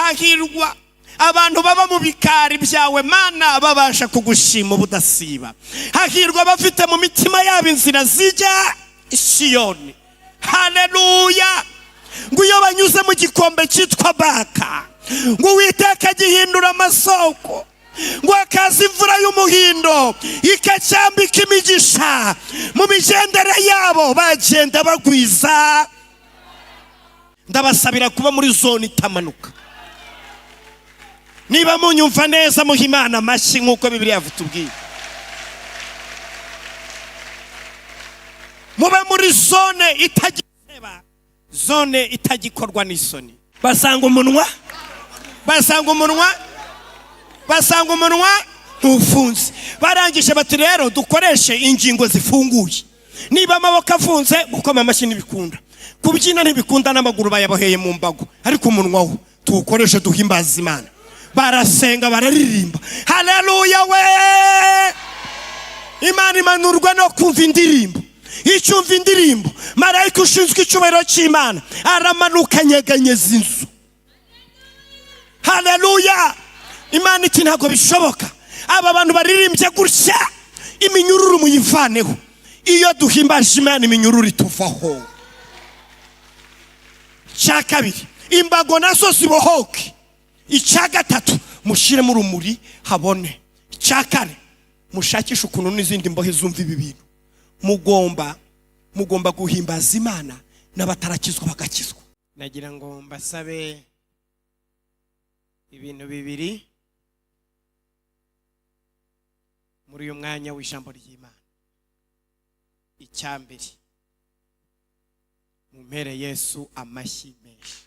hahirwa abantu baba mu bikari byawe Mana babasha kugushima ubudasiba. Hahirwa bafite mu mitima yabo inzira zijya i Siyoni. Haleluya. Ngo iyo banyuze mu gikombe cyitwa Baka, ngo Uwiteka gihindura amasoko, ngo akaza imvura y'umuhindo ikacyambika imigisha, mu migendere yabo bagenda bagwiza. Ndabasabira kuba muri zone itamanuka. Niba munyumva neza muha Imana amashyi nk'uko Bibiliya yavutubwiye. Mube muri zone itagiseba, zone itagikorwa n'isoni. Basanga umunwa ntufunze. Barangije bati rero dukoreshe ingingo zifunguye. Niba amaboko afunze gukoma amashyi ntibikunda, kubyina ntibikunda, n'amaguru bayaboheye mu mbago, ariko umunwa wo tuwukoreshe duhimbaza Imana. Barasenga bararirimba. Haleluya we. Imana imanurwa no kumva indirimbo. Icyumva indirimbo, marayika ushinzwe icyubahiro cy'Imana aramanuka anyeganyeza inzu. Haleluya. Imana iti ntabwo bishoboka aba bantu baririmbye gutya iminyururu muyivaneho. Iyo duhimbaje Imana iminyururu ituvaho. Cya kabiri, imbago nazo zibohoke. Icya gatatu, mushyire mu rumuri habone. Icya kane, mushakishe ukuntu n'izindi mbohe zumva ibi bintu. Mugomba guhimbaza Imana n'abatarakizwa bagakizwa. Nagira ngo mbasabe ibintu bibiri muri uyu mwanya w'ijambo ry'Imana. Icyambere, mumpere Yesu amashyi menshi.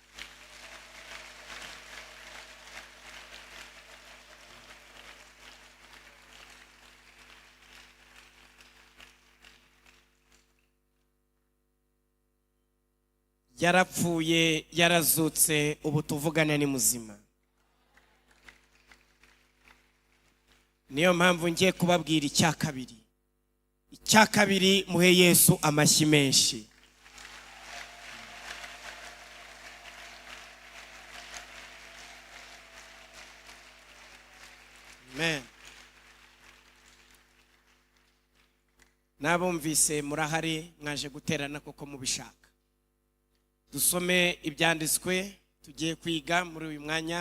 Yarapfuye yarazutse, ubu tuvugana ni muzima. Niyo mpamvu ngiye kubabwira icya kabiri. Icya kabiri, muhe Yesu amashyi menshi. Amen. Nabumvise murahari mwaje guterana koko mubishaka. Dusome ibyanditswe tugiye kwiga muri uyu mwanya.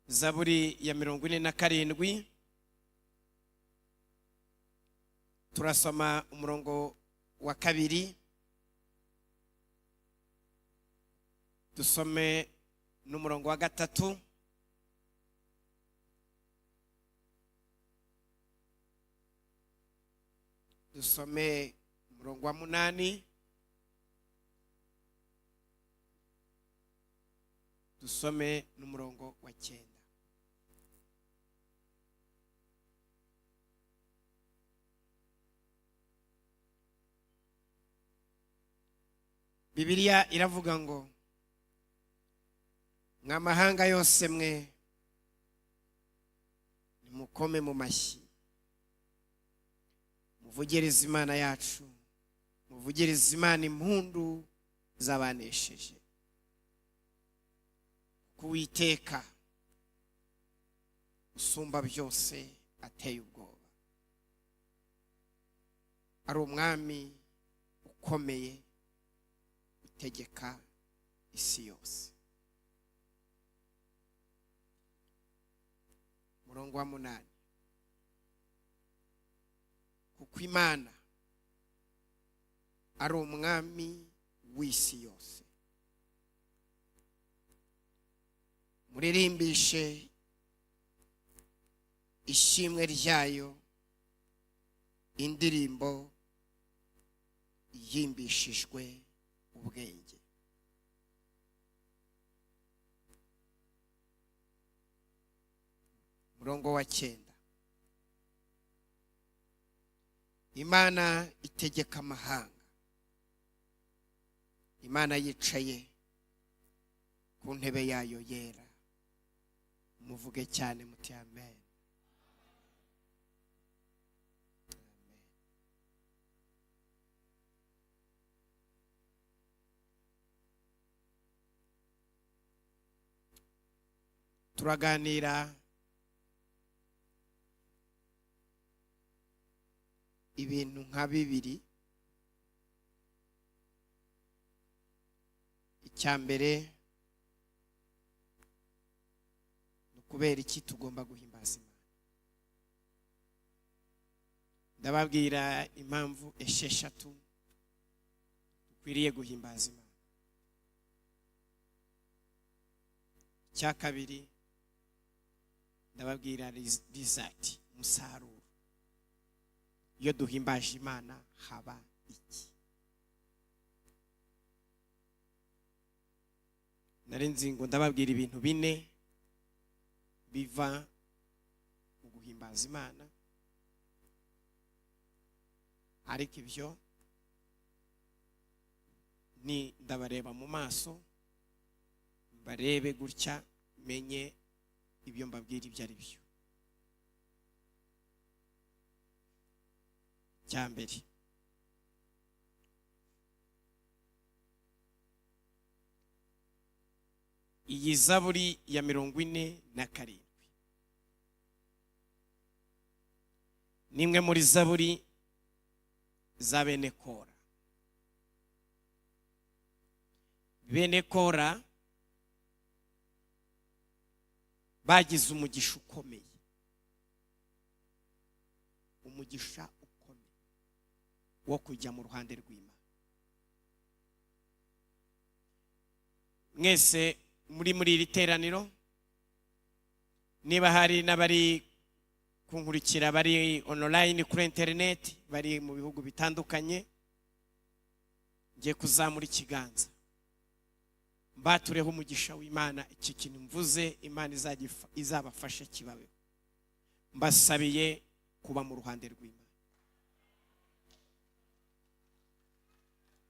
Zaburi ya 47. Turasoma umurongo wa 2. Dusome n'umurongo wa 3. Dusome umurongo wa 8. Dusome n'umurongo wa 9. Bibiliya iravuga ngo, mw'amahanga yose mwe nimukome mu mashyi, muvugirize Imana yacu, muvugirize Imana impundu z'abanesheje. Uwiteka usumba byose ateye ubwoba, ari umwami ukomeye utegeka isi yose. Murongo wa 8. Kuko Imana ari umwami w'isi yose. Muririmbishe ishimwe ryayo indirimbo yimbishijwe ubwenge. Murongo wa 9. Imana itegeka amahanga, Imana yicaye ku ntebe yayo yera. Muvuge cyane muti amen. turaganira ibintu nka bibiri. Icyambere kubera iki tugomba guhimbaza Imana. Ndababwira impamvu esheshatu dukwiriye guhimbaza Imana. Icya kabiri ndababwira result, umusaruro iyo duhimbaje Imana haba iki. Narenze ngo ndababwira ibintu bine biva mu guhimbaza Imana, ariko ibyo ni ndabareba mu maso barebe gutya menye ibyo mbabwira ibyo ari byo. Cyambere iyi Zaburi ya 47 nimwe muri Zaburi za bene Kora. Bene Kora bagize umugisha ukomeye, umugisha ukomeye wo kujya mu ruhande rw'Imana. Mwese muri iri teraniro, niba hari n'abari kunkurikira bari online kuri internet, bari mu bihugu bitandukanye, ngiye kuzamura ikiganza mbatureho umugisha w'Imana. Iki kintu mvuze Imana izabafashe kibabe. Mbasabiye kuba mu ruhande rw'Imana.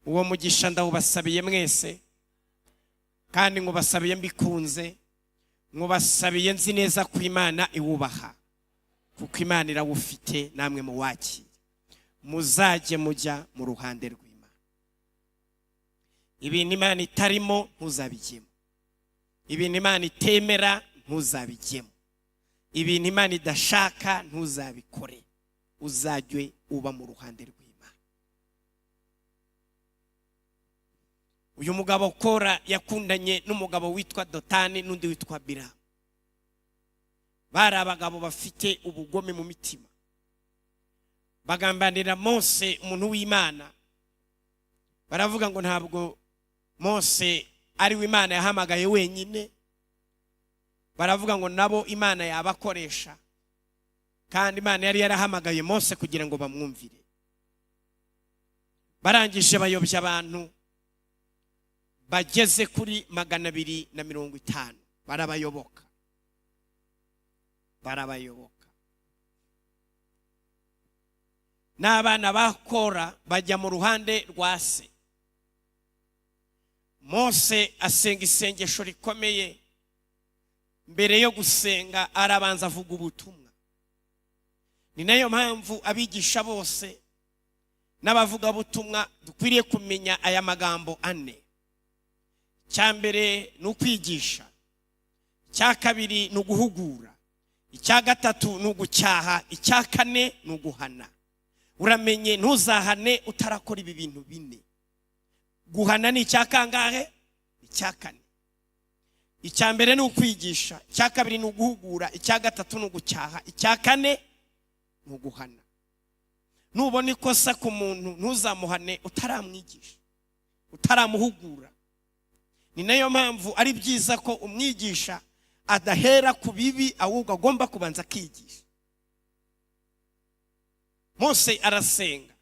Uwo mugisha ndawubasabiye mwese, kandi ngubasabiye mbikunze, ngubasabiye nzi neza ko Imana iwubaha, kuko Imana irawufite namwe mu wakire. Muzajye mujya mu ruhande rw'Imana. Ibintu Imana itarimo ntuzabijyemo, ibintu Imana itemera ntuzabijyemo, ibintu Imana idashaka ntuzabikore. Uzajye uba mu ruhande rw'Imana. Uyu mugabo Kora yakundanye n'umugabo witwa Dotani n'undi witwa Biramu. Bari abagabo bafite ubugome mu mitima, bagambanira Mose umuntu w'Imana. Baravuga ngo ntabwo Mose ari we Imana yahamagaye wenyine, baravuga ngo nabo Imana yabakoresha, kandi Imana yari yarahamagaye Mose kugira ngo bamwumvire. Barangije bayobya abantu bageze kuri 250, barabayoboka. N'abana ba Kora bajya mu ruhande rwa se. Mose asenga isengesho rikomeye. Mbere yo gusenga arabanza avuga ubutumwa. Ni nayo mpamvu abigisha bose n'abavuga butumwa dukwiriye kumenya aya magambo ane. Cyambere ni ukwigisha, icya kabiri ni uguhugura, icya gatatu ni ugucyaha, icya kane ni uguhana. Uramenye ntuzahane utarakora ibi bintu bine. Guhana ni icya kangahe? Icya kane. Icyambere ni ukwigisha, icya kabiri ni uguhugura, icya gatatu ni ugucyaha, icya kane ni uguhana. Nubona ikosa ku muntu ntuzamuhane utaramwigisha, utaramuhugura. Ni nayo mpamvu ari byiza ko umwigisha adahera ku bibi, ahubwo agomba kubanza akigisha. Mose arasenga.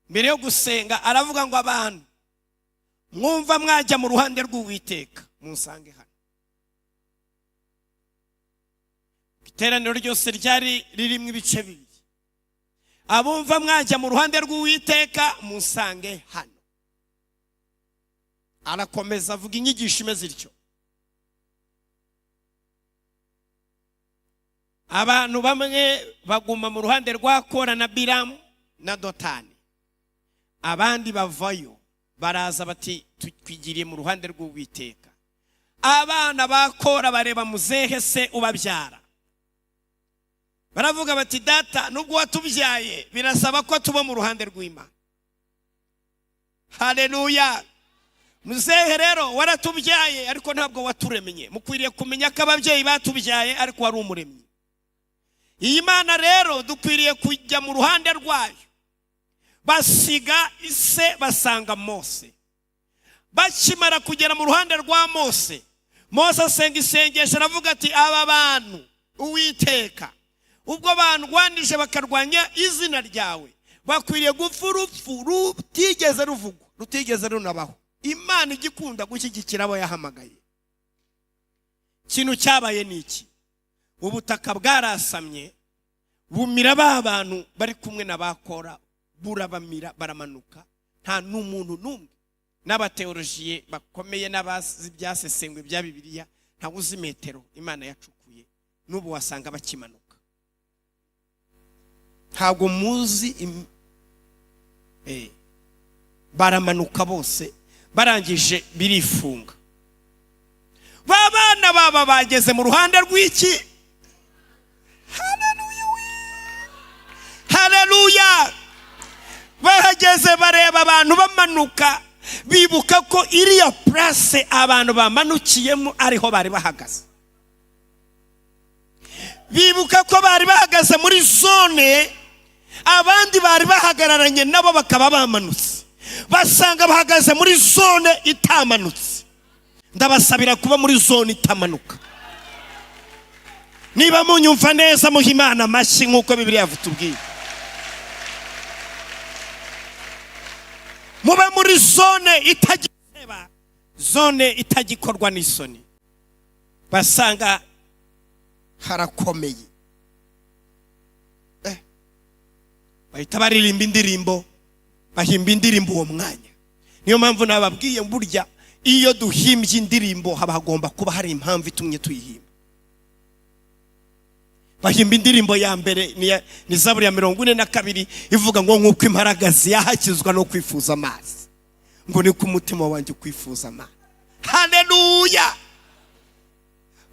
Mbere yo gusenga aravuga ngo abantu mwumva mwajya mu ruhande rw'Uwiteka munsange hano. Iteraniro ryose ryari ririmo ibice bibiri. Abumva mwajya mu ruhande rw'Uwiteka munsange hano. Arakomeza avuga inyigisho imeze ityo. Abantu bamwe baguma mu ruhande rwa Kora na Biramu na Dotani. Abandi bavayo baraza bati twigiriye mu ruhande rw'Uwiteka. abana ba Kora bareba muzehe se ubabyara, baravuga bati data nubwo watubyaye birasaba ko tuba mu ruhande rw'Imana. Haleluya. Muzehe rero waratubyaye ariko ntabwo waturemye. Mukwiriye kumenya ko ababyeyi batubyaye ariko wari umuremyi. Iyi Mana rero dukwiriye kujya mu ruhande rwayo. Basiga ise basanga Mose. Bakimara kugera mu ruhande rwa Mose, Mose asenga isengesho aravuga ati aba bantu Uwiteka ubwo bandwanije bakarwanya izina ryawe bakwiriye gupfa urupfu rutigeze ruvugwa, rutigeze runabaho. Imana igikunda gushyigikira abo yahamagaye. Ikintu cyabaye niki? Ubutaka bwarasamye bumira ba bantu bari kumwe na ba Kora, burabamira baramanuka, nta n'umuntu n'umwe. N'abateolojiye bakomeye n'abazi byasesengwe bya Bibiliya nta uzi metero Imana yacukuye n'ubu wasanga bakimanuka. Ntabwo muzi baramanuka bose, barangije birifunga. Babana baba bageze mu ruhande rw'iki? Haleluya. Haleluya. Bahageze bareba abantu bamanuka, bibuka ko iriya place abantu bamanukiyemo ariho bari bahagaze. Bibuka ko bari bahagaze muri zone abandi bari bahagararanye nabo bakaba bamanutse, basanga bahagaze muri zone itamanutse. Ndabasabira kuba muri zone itamanuka. Niba munyumva neza muha Imana amashyi nkuko Bibiliya yavutubwiye. Mube muri zone itagiseba, zone itagikorwa n'isoni. Basanga harakomeye. Bahita baririmba indirimbo, bahimba indirimbo uwo mwanya. Niyo mpamvu nababwiye burya iyo duhimbye indirimbo haba hagomba kuba hari impamvu itumye tuyihimba. Bahimba indirimbo ya mbere ni Zaburi ya 42 ivuga ngo nkuko imparagazi yahakizwa no kwifuza amazi, ngo ni ku mutima wanjye kwifuza amazi. Haleluya.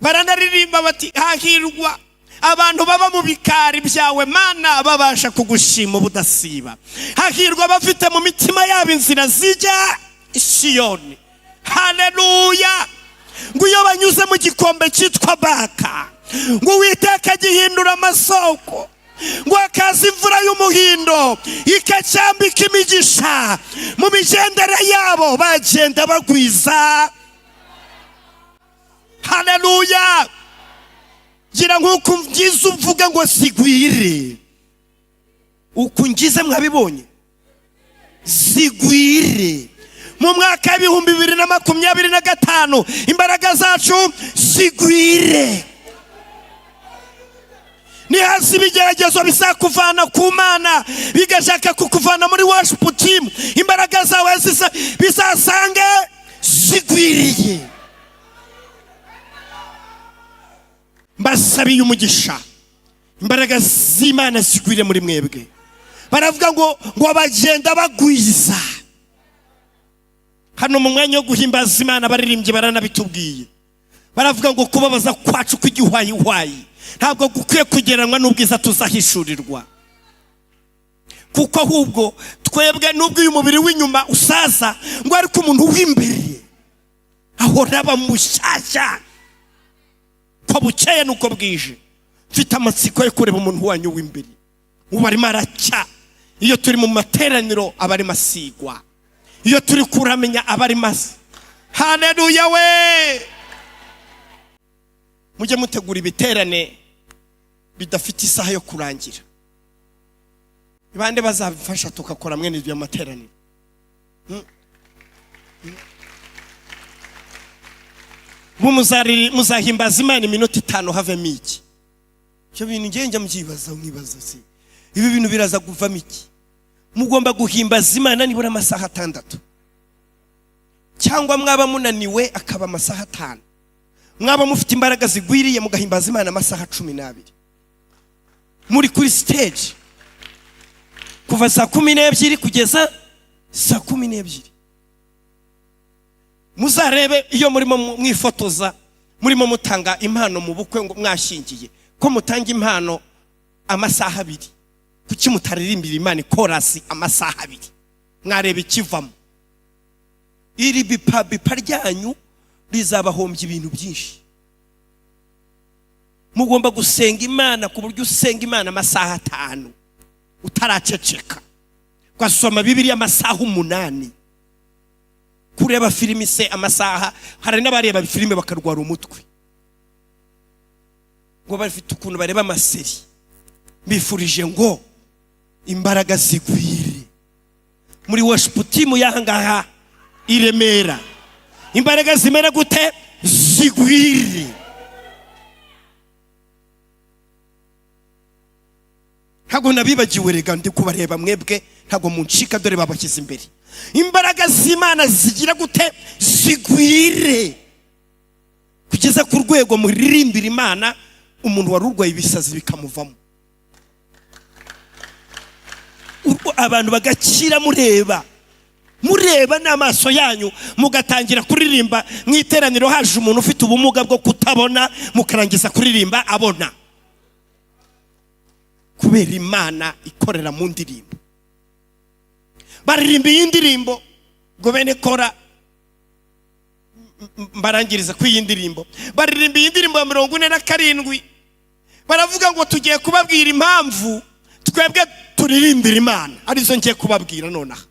Baranaririmba bati hahirwa abantu baba mu bikari byawe Mana babasha kugushima ubudasiba. Hahirwa bafite mu mitima yabo inzira zijya i Siyoni. Haleluya. Ngo iyo banyuze mu gikombe cyitwa Baka, ngo Uwiteka gihindura amasoko, ngo akaza imvura y'umuhindo ikacyambika imigisha, mu migendere yabo bagenda bagwiza. Haleluya. Gira nkuko mgize uvuga ngo sigwire. Uku ngize mwabibonye? Sigwire. Mu mwaka 2025 imbaraga zacu sigwire. Ni hasi bigeragezo bisakuvana ku Mana, bigashaka kukuvana muri worship team, imbaraga zawe bisasange sigwiriye. Mbasabiye umugisha, imbaraga z'Imana sigwire muri mwebwe. Baravuga ngo bagenda bagwiza. Hano mu mwanya wo guhimbaza Imana baririmbye baranabitubwiye. Baravuga ngo kubabaza kwacu kw'igihwayihwayi ntabwo gukwiye kugeranwa n'ubwiza tuzahishurirwa, kuko ahubwo twebwe nubwo uyu mubiri w'inyuma usaza, ngo ariko umuntu w'imbere ahora aba mushyashya ko bukeye nuko bwije. Mfite amatsiko yo kureba umuntu wanyu w'imbere ubu arimo aracya. Iyo turi mu materaniro aba arimo asigwa, iyo turi kuramenya aba arimo asa. Haleluya we. Mujye mutegura ibiterane bidafite isaha yo kurangira. Ibande bazabifasha tukakora mwene ibyo materaniro. Muzahimbaza Imana iminota 5 havemo iki? Cyo bintu ngenje mubyibaza mwibaza se. Ibi bintu biraza kuvamo iki? Mugomba guhimbaza Imana nibura amasaha 6. Cyangwa mwaba munaniwe akaba amasaha 5. Mwaba mufite imbaraga zigwiriye mugahimbaza Imana amasaha 12. Muri kuri stage kuva saa 12 kugeza saa 12. muzarebe iyo murimo mwifotoza, murimo mutanga impano mu bukwe ngo mwashingiye, ko mutanga impano amasaha 2, kuki mutaririmbira Imana chorus amasaha 2? Mwareba ikivamo. Iri bipa ryanyu rizabahombya ibintu byinshi. Mugomba gusenga Imana ku buryo usenga Imana amasaha 5 utaraceceka, kwasoma Bibiliya amasaha 8, kureba filimi se amasaha. Hari n'abareba filime bakarwara umutwe ngo bafite ukuntu bareba amaseri. Bifurije ngo imbaraga zigwire muri worship team yahangaha i Remera. Imbaraga zimera gute? Zigwire. Ntago nabibagiwe rega, ndi kubareba mwebwe, ntago muncika, dore babashyize imbere. Imbaraga z'Imana zigira gute? Zigwire, kugeza ku rwego muririmbira Imana umuntu warurwaye ibisazi bikamuvamo, abantu bagakira. Mureba n'amaso yanyu, mugatangira kuririmba mwiteraniro. Haje umuntu ufite ubumuga bwo kutabona, mukarangiza kuririmba abona, kubera Imana ikorera mu ndirimbo. Baririmba iyi ndirimbo ngo bene kora, mbarangiriza ku iyi ndirimbo. Baririmba iyi ndirimbo ya 47, baravuga ngo tugiye kubabwira impamvu twebwe turirimbira Imana, arizo ngiye kubabwira nonaha.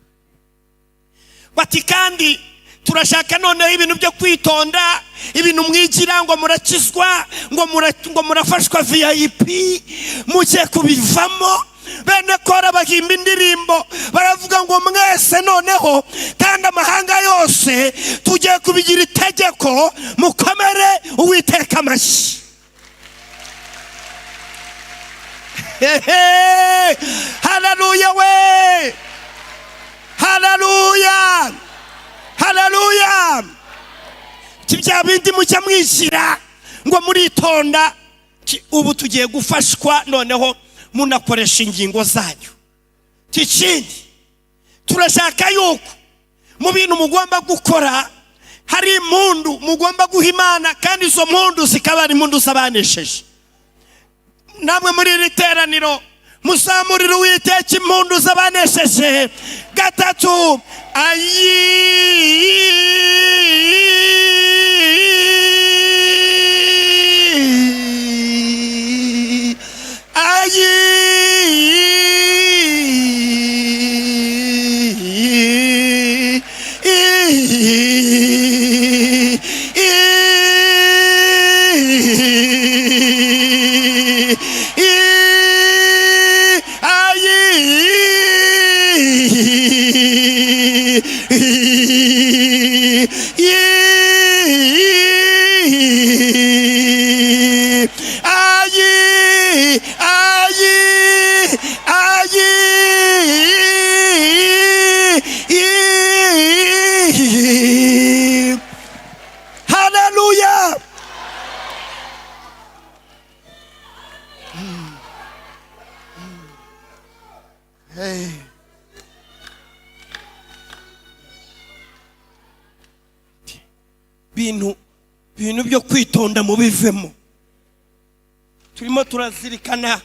Bati kandi turashaka noneho ibintu byo kwitonda, ibintu mwigira ngo murakizwa, ngo murafashwa VIP, mugiye kubivamo. Bene kora bahimba indirimbo baravuga ngo mwese noneho kandi amahanga yose tugiye kubigira itegeko, mukomere Uwiteka amashyi. Haleluya we, haleluya, haleluya. Kibya bindi mujya mwishyira ngo muritonda, ubu tugiye gufashwa noneho munakoresha ingingo zanyu. Tikindi turashaka yuko mu bintu mugomba gukora hari impundu mugomba guha Imana, kandi izo mpundu zikaba ari impundu z'abanesheje. Namwe muri iri teraniro muzamurira Uwiteka impundu z'abanesheje. 3 ayi hallelujah. Hey. Bintu byo kwitonda mu bivemo. Turimo turazirikana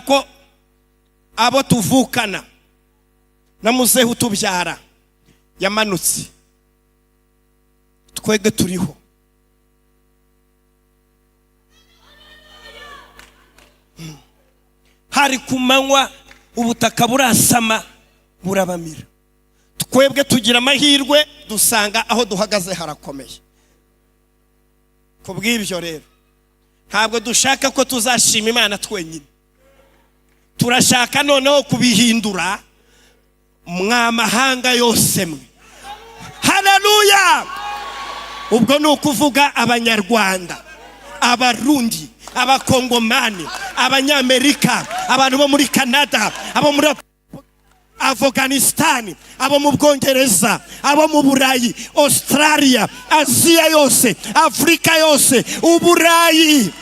ko abo tuvukana na muzehe utubyara yamanutse, twege turiho. Hari kumanywa ubutaka burasama burabamira, twebwe tugira amahirwe dusanga aho duhagaze harakomeye. Kubw'ibyo rero ntabwo dushaka ko tuzashima Imana twenyine, turashaka noneho kubihindura mwamahanga yose mwe. Haleluya. Ubwo ni ukuvuga Abanyarwanda, Abarundi, Abakongomani, Abanyamerika, abantu bo muri Canada, abo muri Afghanistan, abo mu Bwongereza, abo mu Burayi, Australia, Aziya yose, Afrika yose, Uburayi.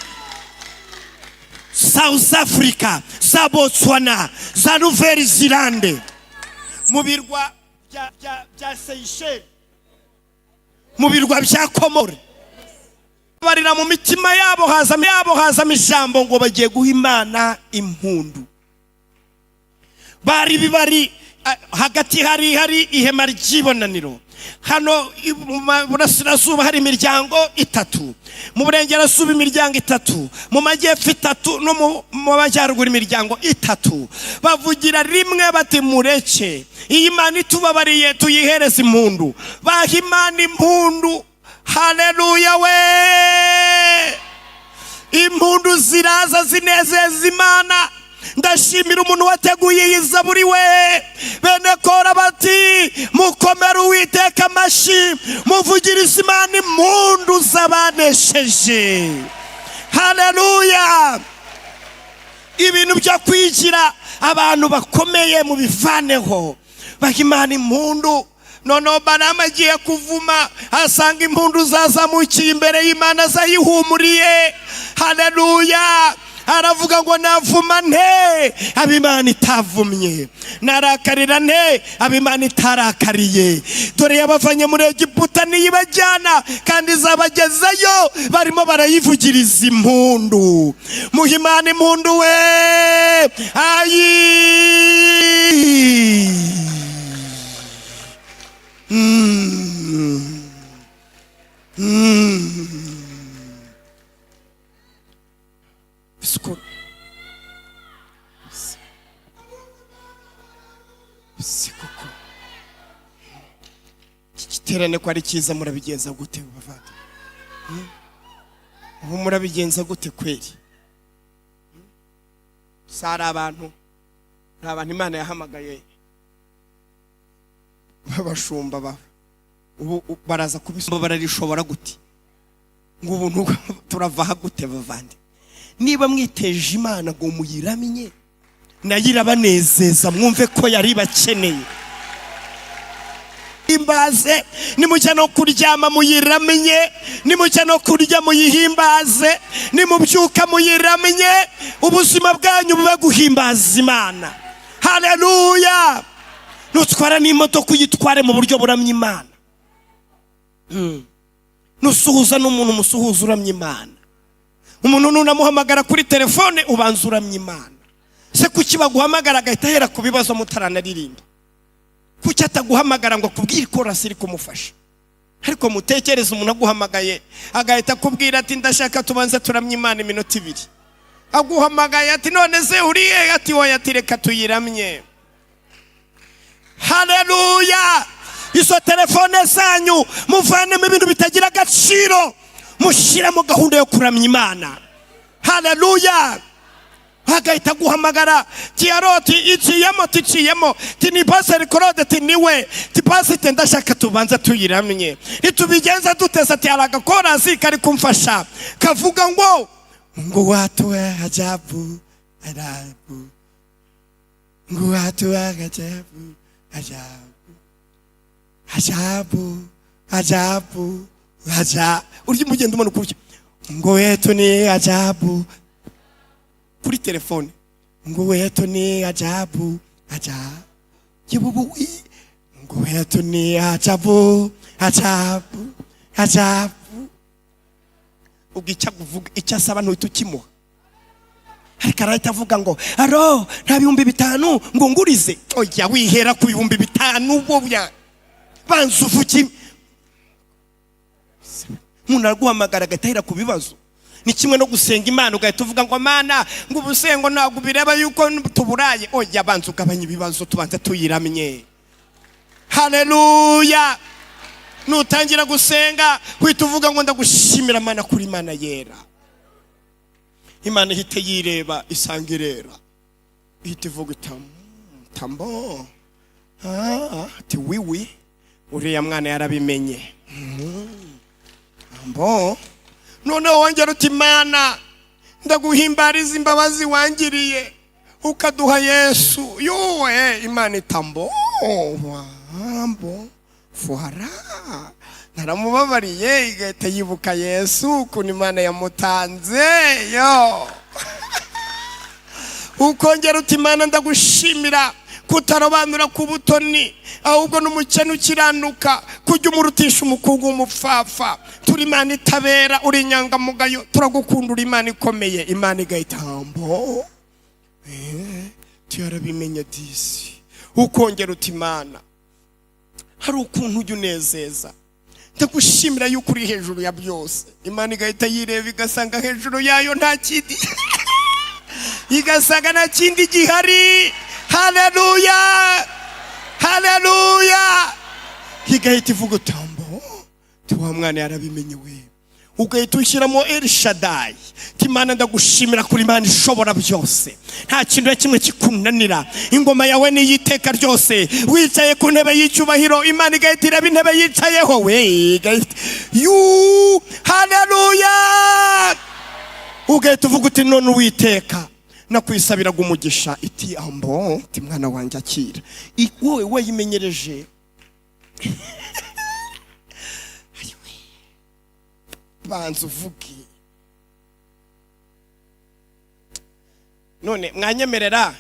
South Africa, za Botswana, za Nouvelle Zelande, mu birwa bya Seychelles, mu birwa bya Komore. Barira mu mitima yabo hazamo ijambo ngo bagiye guha Imana impundu. Bari hagati hari ihema ry'ibonaniro. Hano mu burasirazuba hari imiryango 3, mu burengerazuba imiryango 3, mu majyepfo 3, no mu majyaruguru imiryango 3. Bavugira rimwe bati mureke iyi Imana itubabariye tuyihereze impundu. Baha Imana impundu. Haleluya we! Impundu ziraza zinezeza Imana. Ndashimira umuntu wateguye iyi zaburi we. Bene kora bati mukomere Uwiteka amashyi, muvugirize Imana impundu z'abanesheje. Haleluya! Ibintu byo kwigira abantu bakomeye mu bivaneho, baha Imana impundu. Noneho Balamu agiye kuvuma, asanga impundu zazamukiye imbere y'Imana zayihumuriye. Haleluya! Aravuga ngo navuma nte ab'Imana itavumye, narakarira nte ab'Imana itarakariye. Dore yabavanye muri Egiputa niyibajyana, kandi zabagezayo barimo barayivugiriza impundu. Muha Imana impundu we. Ayi Sikoko kiterane ko ari cyiza, murabigenza gute bavandi? Murabigenza gute kweri? Sara abantu Imana yahamagaye babashumba ba ubu baraza kubisumba, bararishobora gute? Ngo ubuntu turava gute bavandi? Niba mwiteje Imana ngo muyiramenye, nagira banezeza, mwumve ko yari bakeneye. Imbaze nimujya no kuryama muyiramenye, nimujya no kurya muyihimbaze, nimubyuka muyiramenye, ubuzima bwanyu bube guhimbaza Imana. Haleluya! Nutwara n'imodoka uyitware mu buryo buramya Imana. Nusuhuza n'umuntu musuhuza uramya Imana. Umuntu nunamuhamagara kuri telefone ubanza uramya Imana. Se kuki baguhamagara agahita ahera ku bibazo mutaranaririmba? Kuki ataguhamagara ngo kubwire korasi iri kumufasha? Ariko mutekereza umuntu aguhamagaye agahita kubwira ati ndashaka tubanze turamya Imana iminota 2. Aguhamagaye ati none se uriye? Ati oya, ati reka tuyiramye. Haleluya! Izo telefone zanyu muvanemo ibintu bitagira agaciro, mushyire mu gahunda yo kuramya Imana. Haleluya! Hagahita guhamagara Tiaroti iciyemo tini Pastor Claude tiniwe ti Pastor ndashaka tubanza tuyiramye. Nitubigenza duteza ati aragakorasi kari kumfasha kavuga ngo watu ajabu adabu, ngo watu ajabu ajabu. Uri mugenda umuntu kuki ngo wetu ni ajabu kuri telefone, ngo wetu ni ajabu yebubu, ngo wetu ni ajabu ugica kuvuga icyo asaba ntukimuha. Ariko arahita avuga ngo aro nta 5,000 ngo ngurize. Oya, wihera ku 5,000 bobya banzu uvuki. Umuntu araguhamagara agatahira ku bibazo. Ni kimwe no gusenga Imana ugahita uvuga ngo Mana ngo ubusengo ntabwo bireba yuko tuburaye. Oya, banzu ugabanya ibibazo tubanza tuyiramye. Haleluya! Nutangira gusenga kwita uvuga ngo ndagushimira Mana kuri Imana yera. Imana ihite yireba isanga irera, ihite ivuga tambo ati wiwi uriya mwana yarabimenye. Ambo none wongera uti Mana ndaguhimbariza imbabazi wangiriye ukaduha Yesu. Yowe Imana itambo ambo fuhara naramubabariye, igahita yibuka Yesu ukuntu Imana yamutanze. Yo ukongera uti Imana ndagushimira kutarobanura ku butoni ahubwo n'umukene ukiranuka kujya umurutisha umukungu w'umupfapfa. Turi Imana itabera, uri inyangamugayo, turagukunda, uri Imana ikomeye. Imana igahitambo tuyarabimenya disi. Ukongera uti Imana hari ukuntu ujya unezeza, ndagushimira yuko uri hejuru ya byose. Imana igahita yireba igasanga hejuru yayo nta kindi igasanga nta kindi gihari. Haleluya, haleluya. Igahita ivuga utambo tuwa mwana yarabimenye we. Ugahita ushyiramo El Shaddai. Imana ndagushimira kuri Imana ishobora byose, nta kintu kimwe kikunanira. Ingoma yawe ni yiteka ryose, wicaye ku ntebe y'icyubahiro. Imana igahita ireba intebe yicayeho we. Haleluya. Ugahita uvuga uti none Uwiteka nakwisabiraga umugisha. Iti ambo ti mwana wanjye akira. Wowe wayimenyereje banza uvuge. None mwanyemerera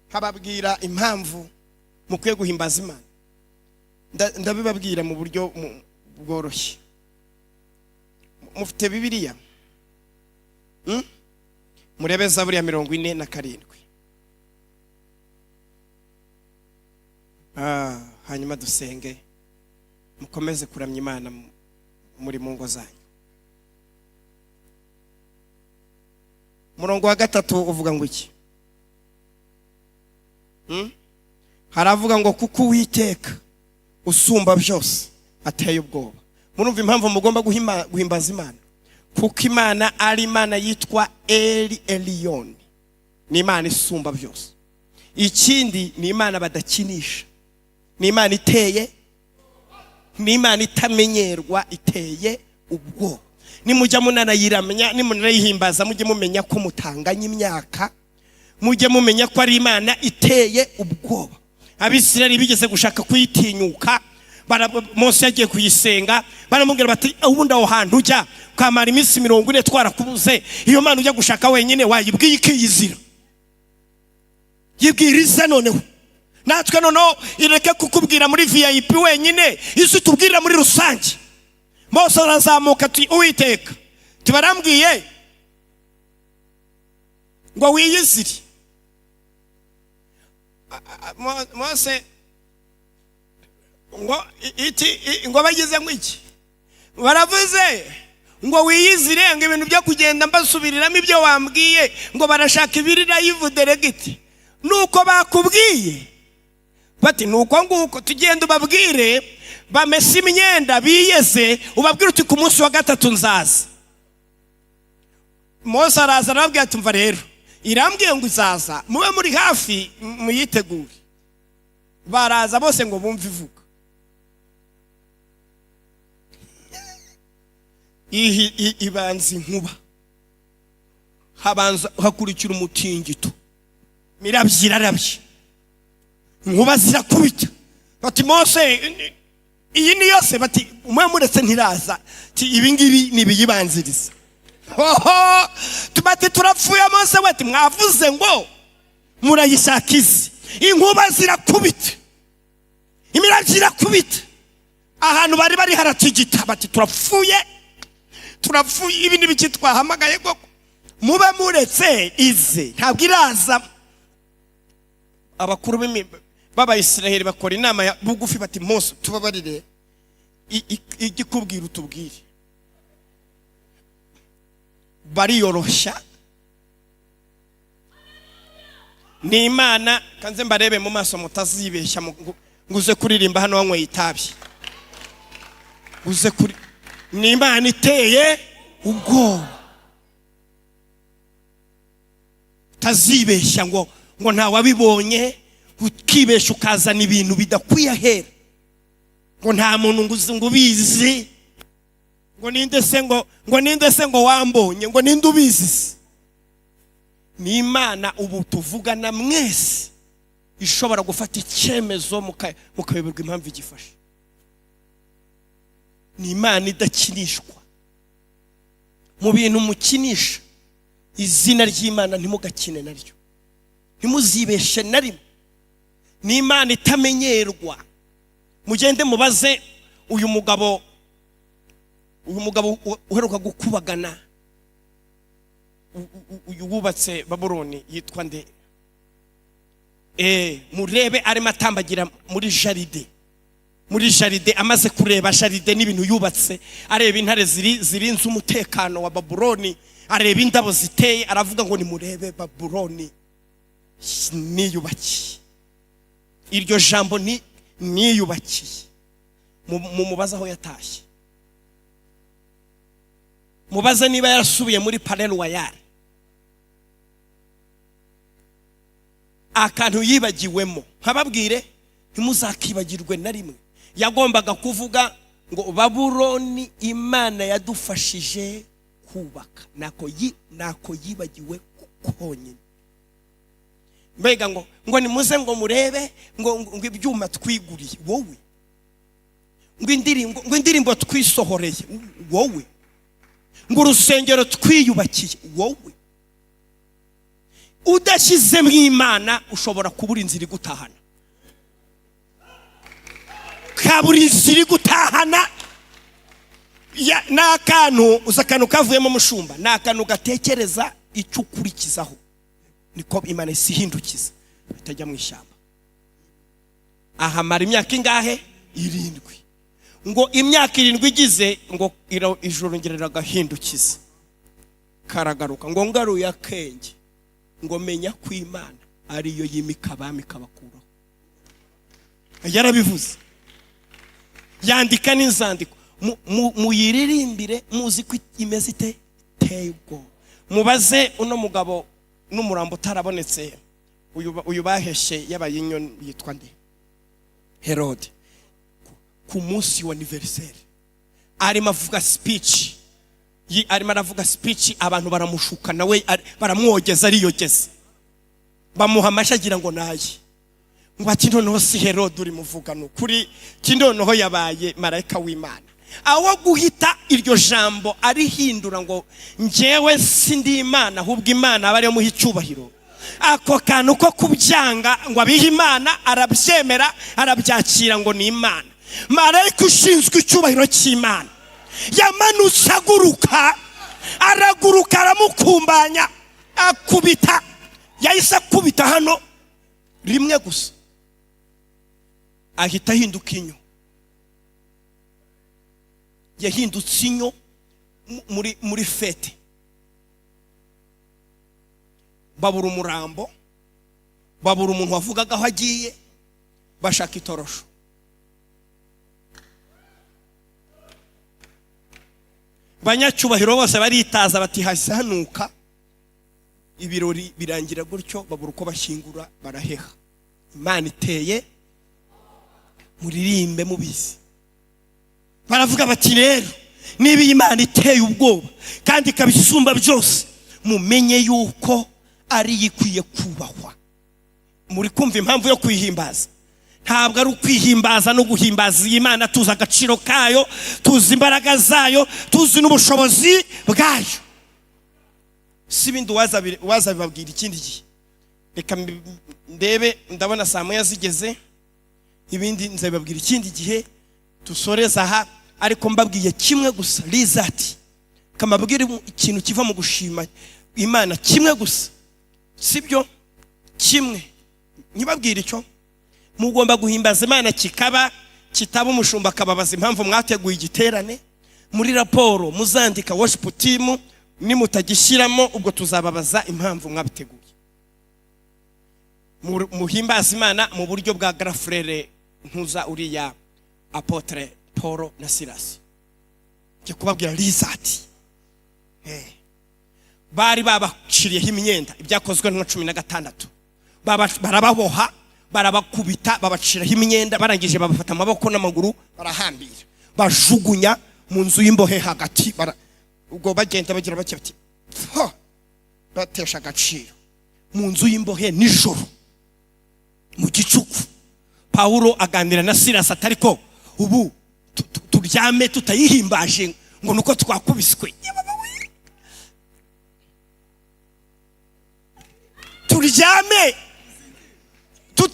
hababwira impamvu mukwiye guhimbaza Imana. Ndabibabwira mu buryo bworoshye. Mufite Bibiliya? Murebe Zaburi ya 47. Hanyuma dusenge, mukomeze kuramya Imana muri mu ngo zanyu. Murongo wa 3 uvuga ngo iki? Haravuga ngo kuko Uwiteka usumba byose ateye ubwoba. Murumva impamvu mugomba guhimbaza Imana? Kuko Imana ari Imana yitwa Eli Elyon, ni Imana isumba byose. Ikindi ni Imana badakinisha, ni Imana iteye, ni Imana itamenyerwa, iteye ubwoba. Nimujya munanayiramya, nimunayihimbaza, mujye mumenya ko mutanganya imyaka, mujye mumenya ko ari Imana iteye ubwoba. Abisirayeli bigeze gushaka kuyitinyuka, Mose yagiye kuyisenga, baramubwira bati ubundi aho hantu ujya kamara iminsi 40 twarakubuze, iyo Mana ujya gushaka wenyine wayibwiye ikiyizira. Yibwiriza noneho, natwe noneho ireke kukubwira muri VIP wenyine, izo tubwira muri rusange. Mose arazamuka ati Uwiteka tibarambwiye ngo wiyizire. Mose ngo bagize ngo iki? Baravuze ngo wiyizire, ngo ibintu byo kugenda mbasubiriramo ibyo wambwiye, ngo barashaka ibirira yivu delegiti. Nuko bakubwiye bati nuko nguko tugenda ubabwire bamese imyenda biyeze, ubabwire uti ku munsi wa 3 nzaza. Mose araza arababwira ati mva rero irambwiye ngo izaza, mube muri hafi muyitegure. Baraza bose ngo bumve ivuga. Ibanza inkuba, habanza hakurikira umutingito, mirabyirarabye, inkuba zirakubita. Bati Mose iyi ni yose, bati umwe muretse ntiraza, ibi ngibi nibiyibanziriza. Tubati turapfuye. Mose wati mwavuze ngo murayishakize, inkuba zirakubita, imirabyo irakubita, ahantu bari haratigita. Bati turapfuye, ibi nibiki twahamagaye koko? Mube muretse ize, ntabwo iraza. Abakuru b'Abayisiraheli bakora inama ya bugufi bati Mose tubabarire, igikubwira utubwire. Bariyoroshya, ni Imana. Kanze mbarebe mu maso mutazibeshya nguze kuririmba hano wanyweye itabi. Uze kuri ni Imana iteye ubwoba, tazibeshya ngo nta wabibonye, ukibesha ukazana ibintu bidakwiye ahera, ngo nta muntu ngo bizi, ngo ninde se ngo wambonye, ngo ninde ubizi. Ni Imana ubu tuvugana mwese ishobora gufata icyemezo mukayoberwa impamvu igifashe. Ni Imana idakinishwa. Mu bintu mukinisha izina ry'Imana ntimugakine naryo. ntimuzibeshe na rimwe. Ni Imana itamenyerwa. Mugende mubaze uyu mugabo uheruka gukubagana, uyu wubatse Babuloni yitwa nde? Murebe arimo atambagira muri jaride, amaze kureba jaride n'ibintu yubatse, areba intare zirinze umutekano wa Babuloni, areba indabo ziteye, aravuga ngo nimurebe Babuloni niyubakiye. Iryo jambo ni niyubakiye. Mubaza aho yatashye, mubaza niba yarasubiye muri Palais Royal. Akantu yibagiwemo, nkababwire ntimuzakibagirwe na rimwe. Yagombaga kuvuga ngo Babuloni Imana yadufashije kubaka. Nako yibagiwe konyine. Mbega ngo nimuze ngo murebe ngo ibyuma twiguriye wowe, ngo indirimbo twisohoreye wowe, ngo urusengero twiyubakiye wowe. Udashyize mu Imana ushobora kubura inzira igutahana. Kabura inzira igutahana. N'akantu uzakanu kavuyemo mushumba, n'akantu gatekereza icyo ukurikizaho. Niko Imana isihindukiza, itajya mu ishyamba. Ahamara imyaka ingahe? 7. Ngo imyaka 7 igize, ngo ijuru ngerera gahindukiza, karagaruka ngo ngaruye akenge, ngo menya ko Imana ariyo yimika abami kabakuraho. Yarabivuze, yandika n'inzandiko. Muyiririmbire muzi ko imeze iteye ubwoba. Mubaze uno mugabo n'umurambo utarabonetse, uyu baheshe y'abayinyo yitwa nde? Herode. Ku munsi wa anniversaire arimo avuga speech, arimo aravuga speech, abantu baramushuka nawe baramwogeza, ariyogeza, bamuha amashagira ngo naye, ngo ati noneho si Herode uri muvuga n'ukuri, kindoneho yabaye marayika w'Imana. Aho guhita iryo jambo arihindura ngo njyewe sindi Imana ahubwo Imana abari mu icyubahiro, ako kantu ko kubyanga ngo abihe Imana arabyemera, arabyakira ngo ni Imana. Marayika ushinzwe icyubahiro cy'Imana yamanutse araguruka aramukumbanya, akubita, yahise akubita hano rimwe gusa, ahita ahinduka inyo. Yahindutse inyo muri fete. Babura umurambo, babura umuntu wavugaga aho agiye, bashaka itorosho. Banyacyubahiro bose baritaza bati hasanuka. Ibirori birangira gutyo, babura uko bashyingura, baraheha. Imana iteye, muririmbe mubizi. Baravuga bati rero niba Imana iteye ubwoba kandi kabisumba byose, mumenye yuko ari ikwiye kubahwa. Muri kumva impamvu yo kwihimbaza? Ntabwo ari ukwihimbaza no guhimbaza Imana tuzi agaciro kayo, tuzi imbaraga zayo, tuzi n'ubushobozi bwayo. Si bindi waza bibabwira ikindi gihe. Reka ndebe, ndabona saa moya zigeze, ibindi nzabibabwira ikindi gihe tusoreza aha. Ariko mbabwiye kimwe gusa, rizati kamabwira ikintu kiva mu gushima Imana kimwe gusa, sibyo? Kimwe nyibabwira icyo mugomba guhimbaza Imana, kitaba umushumba akababaza impamvu mwateguye igiterane. Muri raporo muzandika worship team, nimutagishyiramo ubwo tuzababaza impamvu mwabiteguye. Muhimbaza Imana mu buryo bwa grafrere ntuza uriya apotre Paul na Silas. Cyo kubabwira rizati. Bari babashiriyeho imyenda, ibyakozwe na 16. Barababoha, barabakubita, babashiraho imyenda, barangije babafata amaboko n'amaguru, barahambira, bajugunya mu nzu y'imbohe hagati. Ubwo bagenda bagira bati batesha agaciro mu nzu y'imbohe nijoro mu gicuku. Paulo aganira na Silas atariko ubu turyame tutayihimbaje ngo nuko twakubiswe. Turyame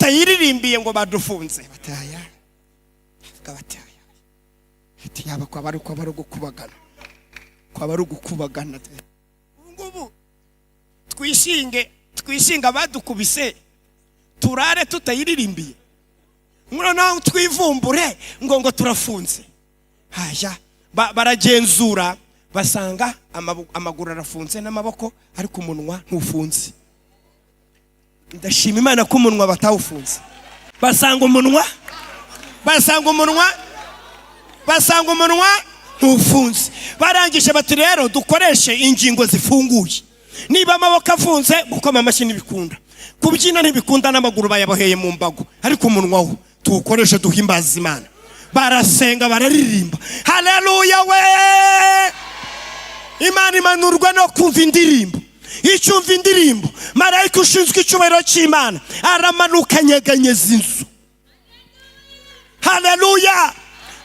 tutayiririmbiye ngo badufunze bataya kabataya ati yaba kwa bari gukubagana kwa bari gukubagana ngubu twishinga badukubise turare tutayiririmbiye naho twivumbure ngo turafunze haya baragenzura basanga amaguru arafunze n'amaboko ariko umunwa ntufunze. Ndashima Imana ko umunwa batawufunze. basanga umunwa ntufunze. Barangije bati rero dukoreshe ingingo zifunguye. Niba amaboko afunze gukoma amashyi ntibikunda, kubyina ntibikunda, n'amaguru bayaboheye mu mbago, ariko umunwa wo tuwukoreshe duhimbaza Imana. Barasenga bararirimba haleluya we. Imana imanurwa no kumva indirimbo. Icyumva indirimbo marayika ushinzwe icyubahiro cy'Imana aramanuka nyeganyeza inzu. Haleluya.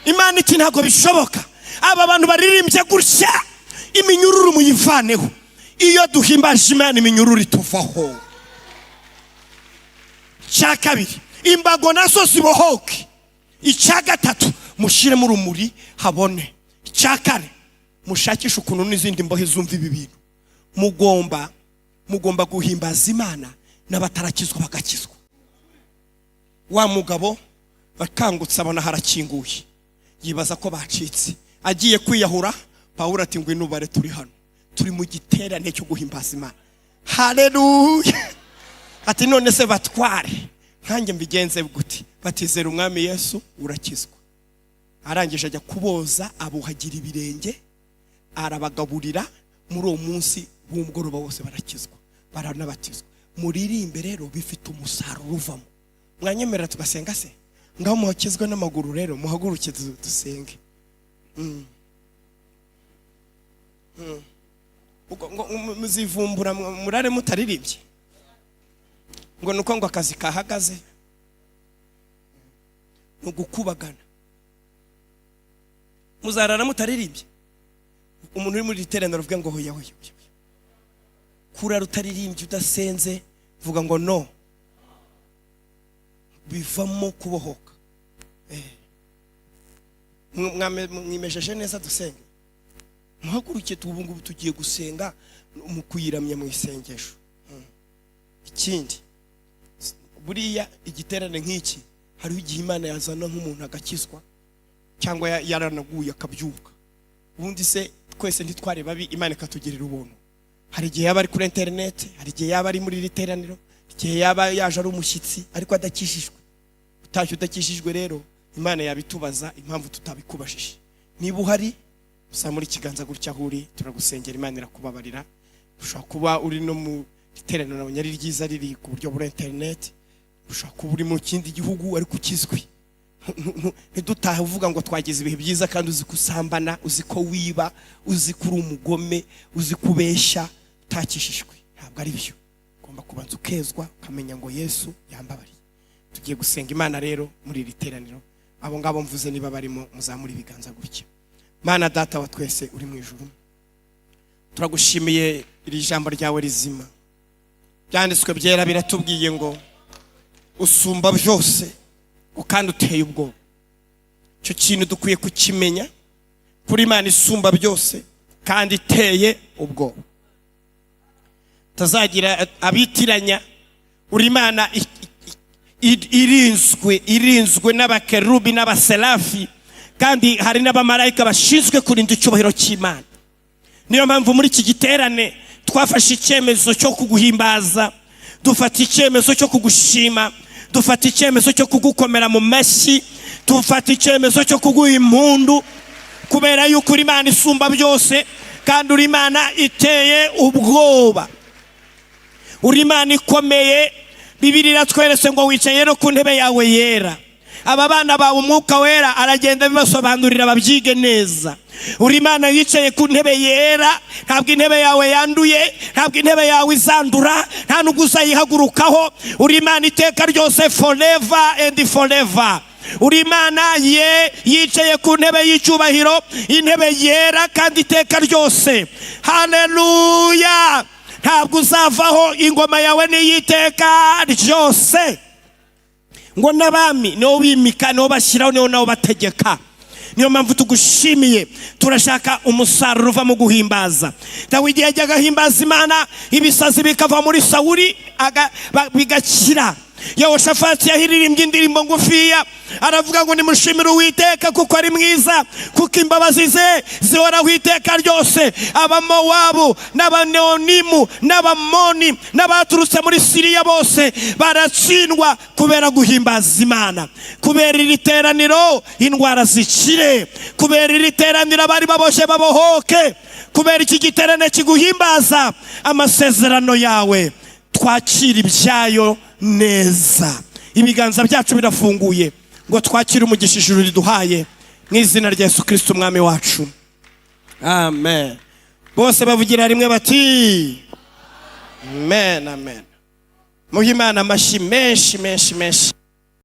Imana iti ntago bishoboka aba bantu baririmbye gutya iminyururu muyivaneho. Iyo duhimbaje Imana iminyururu ituvaho. Cya kabiri imbago nazo zibohoke. Icya gatatu mushire mu rumuri habone. Icya kane mushakisha ukuntu n'izindi mbohe zumva ibi bintu. Mugomba guhimbaza Imana n'abatarakizwa bagakizwa. Wa mugabo bakangutse abona harakinguye, yibaza ko bacitse, agiye kwiyahura. Pawulo ati ngwino bare turi hano, turi mu giterane cyo guhimbaza Imana. Haleluya. Ati none se batware nkanjye mbigenze gute? Batizera umwami Yesu urakizwa. Arangije ajya kuboza abuhagira ibirenge, arabagaburira. Muri uwo munsi w'umugoroba wose barakizwa, baranabatizwa. Muririmbe rero bifite umusaruro uvamo. Mwanyemerera tugasenga se? Ngaho muhakizwe n'amaguru rero muhaguruke dusenge. Muzivumbura murare mutaririmbye ngo nuko ngo akazi kahagaze no gukubagana. Muzarara mutaririmbye. Umuntu uri muri iterana ruvuga ngo hoya kurara utaririmbye udasenze vuga ngo no, bivamo kubohoka. Mwimejeje neza dusenge. Muhaguruke tubungubu tugiye gusenga mu kuyiramya mu isengesho. Ikindi buriya igiterane nk'iki hari igihe Imana yazana nk'umuntu agakizwa cyangwa yaranaguye akabyuka. Ubundi se twese ntitware babi Imana ikatugirira ubuntu. Hari igihe yaba ari kuri internet, hari igihe yaba ari muri literaniro, igihe yaba yaje ari umushyitsi ariko adakishijwe. Utashye udakishijwe rero Imana yabitubaza impamvu tutabikubashije. Niba uhari usa muri kiganza gutya huri turagusengera Imana irakubabarira. Ushobora kuba uri no mu literaniro n'abanyari ryiza riri ku buryo bwa internet, ushobora kuba uri mu kindi gihugu ariko ukizwe. Ntidutahe uvuga ngo twagize ibihe byiza kandi uzi kusambana, uzi ko wiba, uzi kuri umugome, uzi kubeshya, utakishijwe. Ntabwo ari byo. Ugomba kubanza ukezwa ukamenya ngo Yesu yambabariye. Tugiye gusenga Imana rero muri literaniro. Abo ngabo mvuze niba barimo muzamura ibiganza gutya. Mana data wa twese uri mu ijuru, turagushimiye iri jambo ryawe rizima. Byanditswe byera biratubwiye ngo usumba byose kandi uteye ubwoba. Cyo kintu dukwiye kukimenya kuri Imana isumba byose kandi iteye ubwoba. Tazagira abitiranya uri Imana irinzwe n'abakerubi n'abaserafi, kandi hari n'abamarayika bashinzwe kurinda icyubahiro cy'Imana. Niyo mpamvu muri iki giterane twafashe icyemezo cyo kuguhimbaza, dufata icyemezo cyo kugushima, dufata icyemezo cyo kugukomera mu mashyi, dufata icyemezo cyo kuguha impundu, kubera yuko uri Imana isumba byose kandi uri Imana iteye ubwoba. Uri Imana ikomeye. Bibiliya iratweretse ngo wicaye no ku ntebe yawe yera. Aba bana bawe umwuka wera aragenda bibasobanurira babyige neza. Uri Imana yicaye ku ntebe yera, ntabwo intebe yawe yanduye, ntabwo intebe yawe izandura, nta nubwo uzayihagurukaho. Uri Imana iteka ryose, forever and forever. Uri Imana yicaye ku ntebe y'icyubahiro, intebe yera kandi iteka ryose. Haleluya. Ntabwo uzavaho, ingoma yawe n'iyiteka ryose. ngo n'abami niwo bimika, niwo bashyiraho, niwo nabo bategeka. Niyo mpamvu tugushimiye, turashaka umusaruro uva mu guhimbaza. Dawidi yajyaga ahimbaza Imana, ibisazi bikava muri Sawuli bigakira. Yehoshafati yahiririmbye indirimbo ngufiya, aravuga ngo nimushimire Uwiteka kuko ari mwiza, kuko imbabazi ze zihoraho iteka ryose. Abamowabu n'abaneonimu n'abamoni n'abaturutse muri Siriya bose baratsindwa kubera guhimbaza Imana. Kubera iri teraniro indwara zikire, kubera iri teraniro abari baboshye babohoke, kubera iki giterane kiguhimbaza amasezerano yawe twakira ibyayo neza. Ibiganza byacu birafunguye ngo twakire umugisha ijuru riduhaye mu izina rya Yesu Kristo umwami wacu, amen. Bose bavugira rimwe bati amen, amen. Muhe Imana amashyi menshi menshi menshi.